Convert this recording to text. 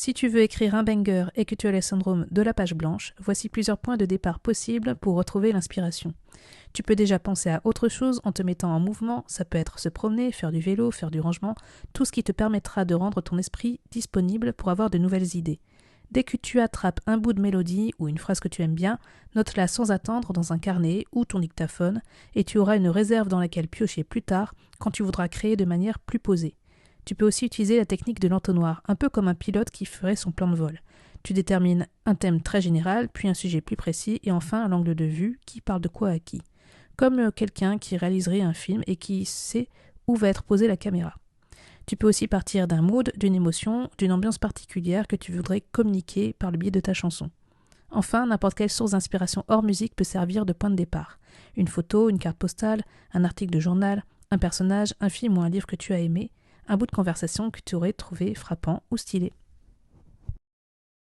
Si tu veux écrire un banger et que tu as le syndrome de la page blanche, voici plusieurs points de départ possibles pour retrouver l'inspiration. Tu peux déjà penser à autre chose en te mettant en mouvement, ça peut être se promener, faire du vélo, faire du rangement, tout ce qui te permettra de rendre ton esprit disponible pour avoir de nouvelles idées. Dès que tu attrapes un bout de mélodie ou une phrase que tu aimes bien, note-la sans attendre dans un carnet ou ton dictaphone et tu auras une réserve dans laquelle piocher plus tard quand tu voudras créer de manière plus posée. Tu peux aussi utiliser la technique de l'entonnoir, un peu comme un pilote qui ferait son plan de vol. Tu détermines un thème très général, puis un sujet plus précis et enfin un angle de vue qui parle de quoi à qui. Comme quelqu'un qui réaliserait un film et qui sait où va être posée la caméra. Tu peux aussi partir d'un mood, d'une émotion, d'une ambiance particulière que tu voudrais communiquer par le biais de ta chanson. Enfin, n'importe quelle source d'inspiration hors musique peut servir de point de départ. Une photo, une carte postale, un article de journal, un personnage, un film ou un livre que tu as aimé, un bout de conversation que tu aurais trouvé frappant ou stylé.